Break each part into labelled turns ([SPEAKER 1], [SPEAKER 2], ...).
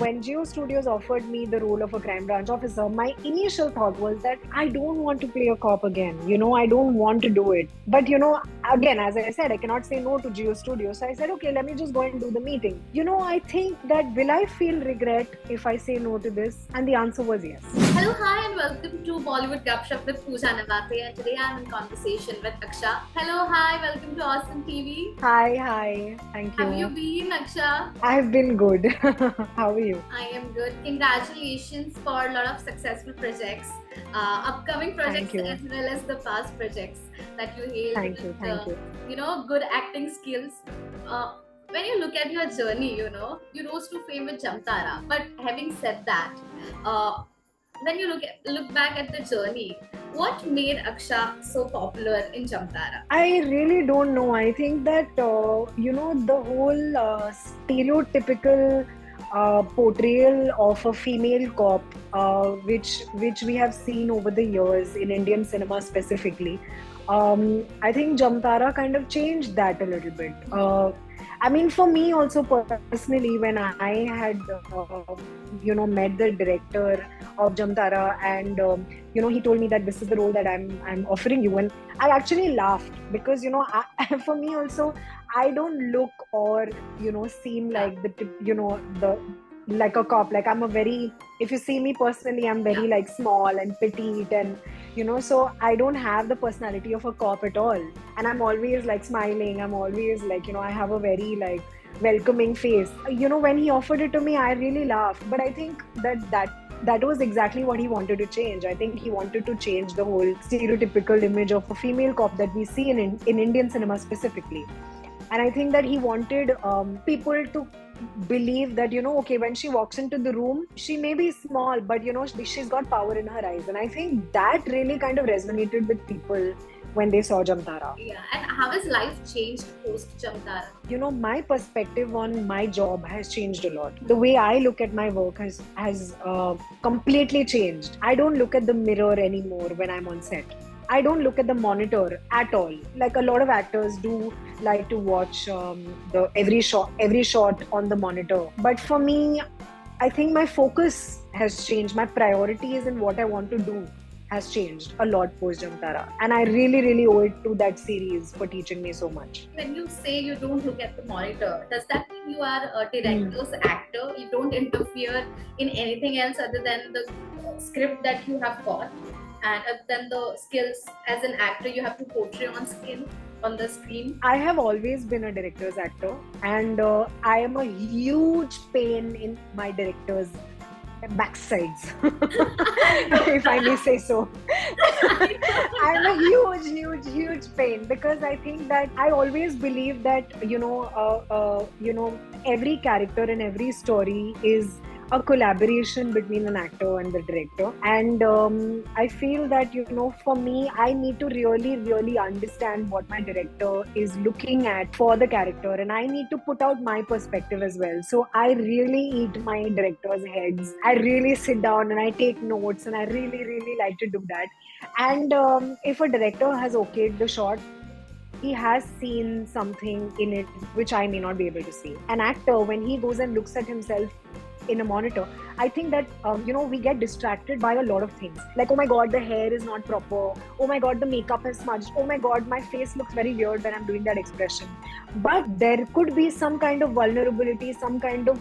[SPEAKER 1] when Geo Studios offered me the role of a crime branch officer, my initial thought was that I don't want to play a cop again. I don't want to do it. But again, as I said, I cannot say no to Geo Studios. So I said, okay, let me just go and do the meeting. I think that will I feel regret if I say no to this? And the answer was yes.
[SPEAKER 2] Hello, hi, and welcome to Bollywood Gupshup with Pooja Navate. And today I'm in conversation with Aksha. Hello, hi, welcome to Awesome TV.
[SPEAKER 1] Hi, thank you.
[SPEAKER 2] Have you been, Aksha?
[SPEAKER 1] I've been good. How are you?
[SPEAKER 2] I am good. Congratulations for a lot of successful projects, upcoming projects as well as the past projects that you hailed.
[SPEAKER 1] Thank you.
[SPEAKER 2] Good acting skills. When you look at your journey, you rose to fame with Jamtara. But having said that, when you look back at the journey, what made Aksha so popular in Jamtara?
[SPEAKER 1] I really don't know. I think that the whole stereotypical portrayal of a female cop, which we have seen over the years in Indian cinema specifically. I think Jamtara kind of changed that a little bit. I mean, for me also personally, when I had met the director of Jamtara, and he told me that this is the role that I'm offering you, and I actually laughed because for me also, I don't look or seem like the like a cop. Like if you see me personally, I'm very like small and petite, and so I don't have the personality of a cop at all. And I'm always like smiling. I'm always like, I have a very like welcoming face. When he offered it to me, I really laughed. But I think that was exactly what he wanted to change. I think he wanted to change the whole stereotypical image of a female cop that we see in Indian cinema specifically. And I think that he wanted people to believe that, okay, when she walks into the room, she may be small, but, she's got power in her eyes. And I think that really kind of resonated with people when they saw Jamtara.
[SPEAKER 2] Yeah, and how has life changed post Jamtara?
[SPEAKER 1] My perspective on my job has changed a lot. The way I look at my work has completely changed. I don't look at the mirror anymore when I'm on set. I don't look at the monitor at all. Like a lot of actors do like to watch every shot on the monitor. But for me, I think my focus has changed. My priorities in what I want to do has changed a lot post Jamtara. And I really, really owe it to that series for teaching me so much.
[SPEAKER 2] When you say you don't look at the monitor, does that mean you are a director's actor? You don't interfere in anything else other than the script that you have got? And then the skills as an actor you have to portray on the screen? I
[SPEAKER 1] have always been a director's actor, and I am a huge pain in my director's backsides, if I may say so. I'm a huge pain, because I think that I always believe that every character and every story is a collaboration between an actor and the director. And I feel that, for me, I need to really, really understand what my director is looking at for the character, and I need to put out my perspective as well. So I really eat my director's heads. I really sit down and I take notes, and I really, really like to do that. And if a director has okayed the shot, he has seen something in it which I may not be able to see. An actor, when he goes and looks at himself in a monitor, I think that we get distracted by a lot of things, like, oh my god, the hair is not proper, oh my god, the makeup is smudged, oh my god, my face looks very weird when I'm doing that expression. But there could be some kind of vulnerability, some kind of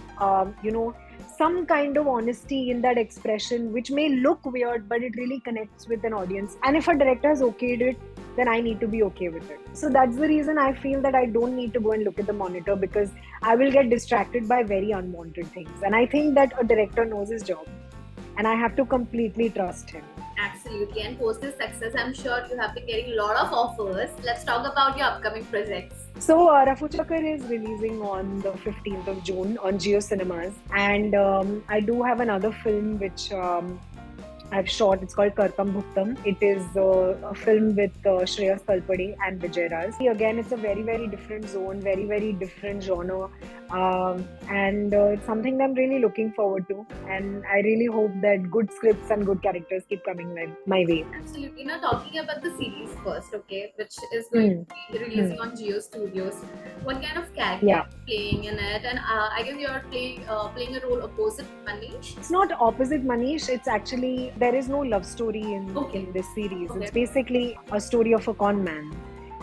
[SPEAKER 1] some kind of honesty in that expression, which may look weird, but it really connects with an audience. And if a director has okayed it, then I need to be okay with it. So that's the reason I feel that I don't need to go and look at the monitor, because I will get distracted by very unwanted things. And I think that a director knows his job, and I have to completely trust him.
[SPEAKER 2] Absolutely. And post this success, I'm sure you have been getting a lot of offers. Let's talk about your upcoming projects.
[SPEAKER 1] So Rafu Chakkar is releasing on the 15th of June on Jio Cinemas. And I do have another film which I've shot. It's called Kartam Bhuktam. It is a film with Shreyas Talpade and Vijay Raj. Again, it's a very, very different zone, very, very different genre. And it's something that I'm really looking forward to. And I really hope that good scripts and good characters keep coming my way.
[SPEAKER 2] Absolutely. Now, talking about the series first, okay, which is going
[SPEAKER 1] Hmm.
[SPEAKER 2] to be releasing on Geo Studios. What kind of character
[SPEAKER 1] Yeah.
[SPEAKER 2] are you playing in it? And I guess you're playing a role opposite Manish.
[SPEAKER 1] It's not opposite Manish. It's actually, there is no love story in this series.
[SPEAKER 2] Okay.
[SPEAKER 1] It's basically a story of a con man,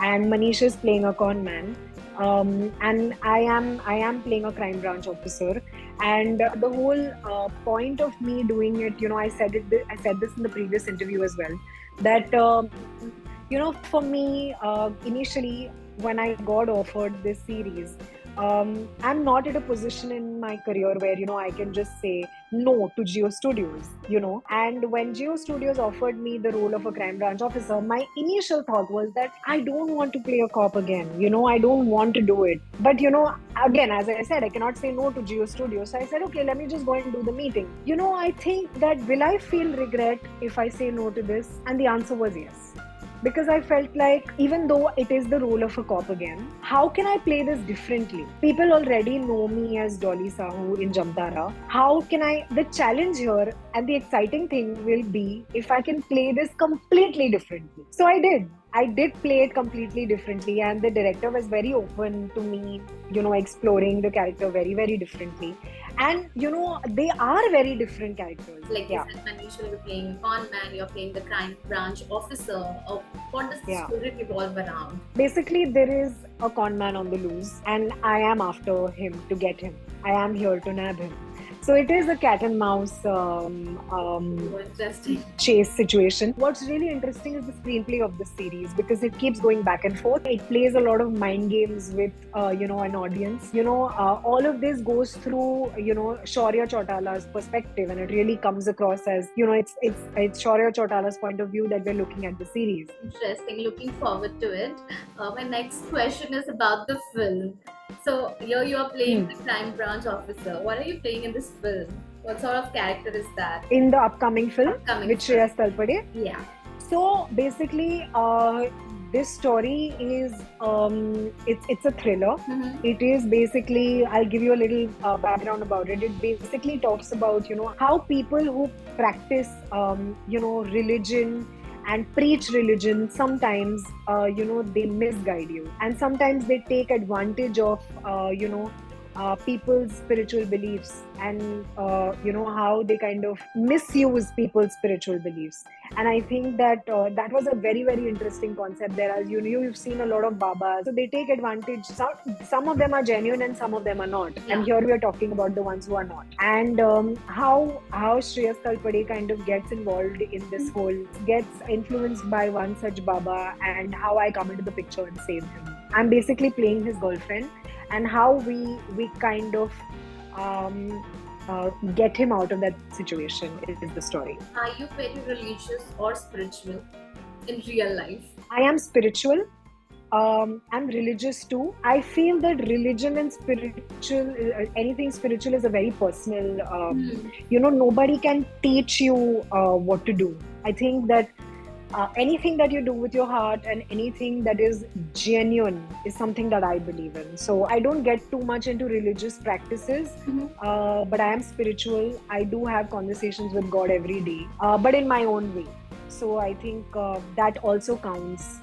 [SPEAKER 1] and Manish is playing a con man. And I am playing a crime branch officer, and the whole point of me doing it, I said this in the previous interview as well, that for me, initially when I got offered this series, I'm not at a position in my career where I can just say no to Geo Studios, And when Geo Studios offered me the role of a crime branch officer, my initial thought was that I don't want to play a cop again. I don't want to do it. But again, as I said, I cannot say no to Geo Studios. So I said, okay, let me just go and do the meeting. I think that will I feel regret if I say no to this? And the answer was yes. Because I felt like, even though it is the role of a cop again, how can I play this differently? People already know me as Dolly Sahu in Jamtara. How can the challenge here and the exciting thing will be if I can play this completely differently. So I did play it completely differently, and the director was very open to me, exploring the character very, very differently. And they are very different characters.
[SPEAKER 2] Like you said, Manish will be playing con man, you're playing the crime branch officer. What does the story revolve around?
[SPEAKER 1] Basically, there is a con man on the loose, and I am after him to get him. I am here to nab him. So it is a cat and mouse chase situation. What's really interesting is the screenplay of this series, because it keeps going back and forth. It plays a lot of mind games with an audience. All of this goes through Shaurya Chautala's perspective, and it really comes across as it's Shaurya Chautala's point of view that we're looking at the series.
[SPEAKER 2] Interesting. Looking forward to it. My next question is about the film. So here you are playing the crime branch officer. What are you playing in this film? What sort of character is that?
[SPEAKER 1] In the upcoming film with Shreyas Talpade?
[SPEAKER 2] Yeah.
[SPEAKER 1] So basically, this story is it's a thriller.
[SPEAKER 2] Mm-hmm.
[SPEAKER 1] It is basically, I'll give you a little background about it. It basically talks about how people who practice religion and preach religion, sometimes they misguide you, and sometimes they take advantage of people's spiritual beliefs, and how they kind of misuse people's spiritual beliefs. And I think that that was a very, very interesting concept there. As you've seen a lot of babas, so they take advantage. Some of them are genuine and some of them are not.
[SPEAKER 2] Yeah.
[SPEAKER 1] And here we are talking about the ones who are not. And how Shreyas Talpade kind of gets involved in this whole, gets influenced by one such baba, and how I come into the picture and save him. I'm basically playing his girlfriend, and how we kind of get him out of that situation is the story.
[SPEAKER 2] Are you very religious or spiritual in real life?
[SPEAKER 1] I am spiritual. I'm religious too. I feel that religion and anything spiritual is a very personal, nobody can teach you what to do. I think that anything that you do with your heart and anything that is genuine is something that I believe in. So I don't get too much into religious practices, but I am spiritual. I do have conversations with God every day, but in my own way. So I think that also counts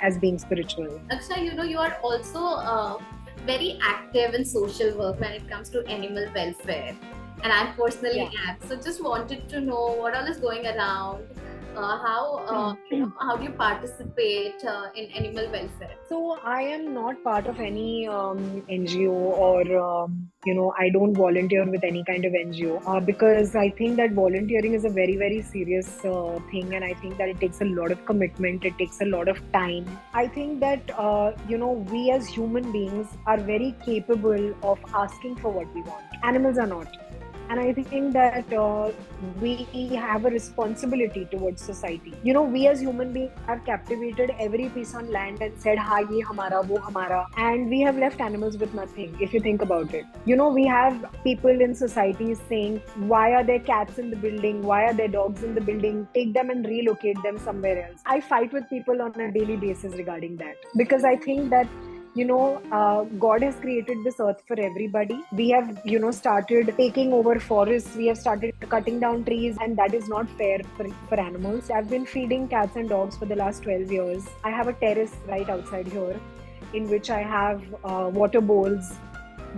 [SPEAKER 1] as being spiritual.
[SPEAKER 2] Aksha, you are also very active in social work when it comes to animal welfare, and I personally am. So just wanted to know what all is going around. How do you participate in animal welfare?
[SPEAKER 1] So I am not part of any NGO, or I don't volunteer with any kind of NGO because I think that volunteering is a very, very serious thing, and I think that it takes a lot of commitment. It takes a lot of time. I think that we as human beings are very capable of asking for what we want. Animals are not. And I think that we have a responsibility towards society. You know, we as human beings have captivated every piece on land and said, "Ha, ye hamara, wo hamara," and we have left animals with nothing. If you think about it, you know, we have people in societies saying, "Why are there cats in the building? Why are there dogs in the building? Take them and relocate them somewhere else." I fight with people on a daily basis regarding that, because I think that, you know, God has created this earth for everybody. We have, you know, started taking over forests, we have started cutting down trees, and that is not fair for animals. I've been feeding cats and dogs for the last 12 years. I have a terrace right outside here in which I have water bowls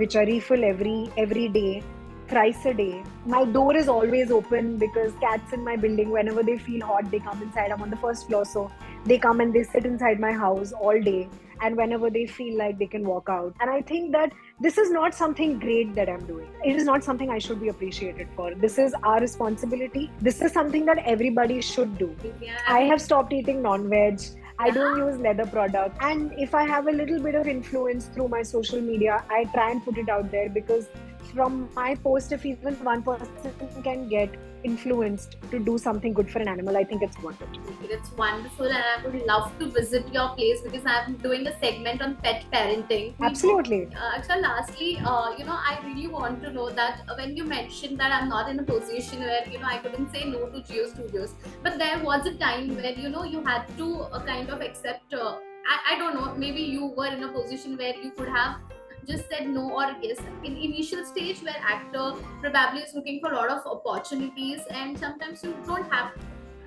[SPEAKER 1] which I refill every day, thrice a day. My door is always open because cats in my building, whenever they feel hot, they come inside. I'm on the first floor, so they come and they sit inside my house all day. And whenever they feel like, they can walk out. And I think that this is not something great that I'm doing. It is not something I should be appreciated for. This is our responsibility. This is something that everybody should do.
[SPEAKER 2] Yeah,
[SPEAKER 1] I have stopped eating non-veg. I
[SPEAKER 2] yeah.
[SPEAKER 1] don't use leather products. And if I have a little bit of influence through my social media, I try and put it out there, because from my post, if even one person can get influenced to do something good for an animal, I think it's worth it.
[SPEAKER 2] It's wonderful, and I would love to visit your place because I'm doing a segment on pet parenting.
[SPEAKER 1] Absolutely.
[SPEAKER 2] Actually, lastly, you know, I really want to know that when you mentioned that I'm not in a position where, you know, I couldn't say no to Geo Studios, but there was a time where, you know, you had to kind of accept. I don't know. Maybe you were in a position where you could have just said no or yes in initial stage, where actor probably is looking for a lot of opportunities, and sometimes you don't have,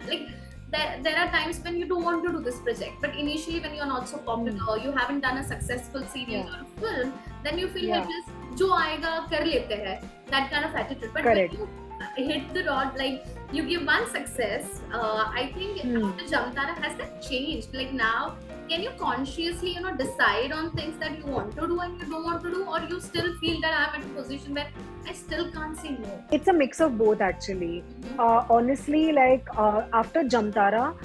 [SPEAKER 2] like, there are times when you don't want to do this project, but initially when you're not so popular, you haven't done a successful series or a film, then you feel like just jo aayega kar lete hai, that kind of attitude. But
[SPEAKER 1] Correct.
[SPEAKER 2] when you hit the rod, like you give one success, I think after Jamtara, has that changed? Like now, can you consciously, you know, decide on things that you want to do and you don't want to do, or you still feel that I'm at a position where I still can't say no?
[SPEAKER 1] It's a mix of both, actually. Honestly, like after Jamtara,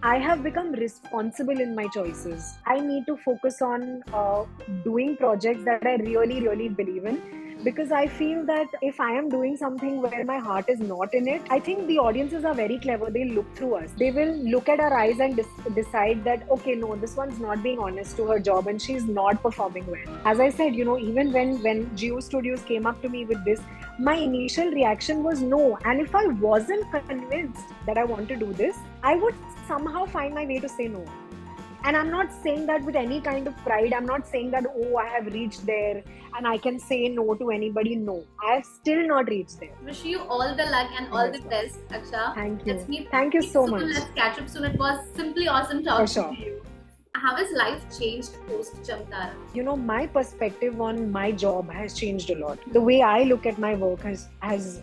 [SPEAKER 1] I have become responsible in my choices. I need to focus on doing projects that I really, really believe in, because I feel that if I am doing something where my heart is not in it, I think the audiences are very clever. They look through us. They will look at our eyes and decide that, okay, no, this one's not being honest to her job and she's not performing well. As I said, you know, even when Geo Studios came up to me with this, my initial reaction was no. And if I wasn't convinced that I want to do this, I would somehow find my way to say no. And I'm not saying that with any kind of pride. I'm not saying that, oh, I have reached there and I can say no to anybody. No, I have still not reached there.
[SPEAKER 2] Wish you all the luck and all the best, Aksha.
[SPEAKER 1] Thank you.
[SPEAKER 2] Let's meet.
[SPEAKER 1] Thank you so
[SPEAKER 2] soon.
[SPEAKER 1] much.
[SPEAKER 2] Let's catch up soon. It was simply awesome talking
[SPEAKER 1] sure.
[SPEAKER 2] to you. How has life changed post Jamtara?
[SPEAKER 1] You know, my perspective on my job has changed a lot. The way I look at my work has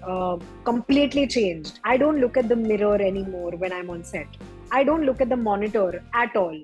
[SPEAKER 1] completely changed. I don't look at the mirror anymore when I'm on set. I don't look at the monitor at all.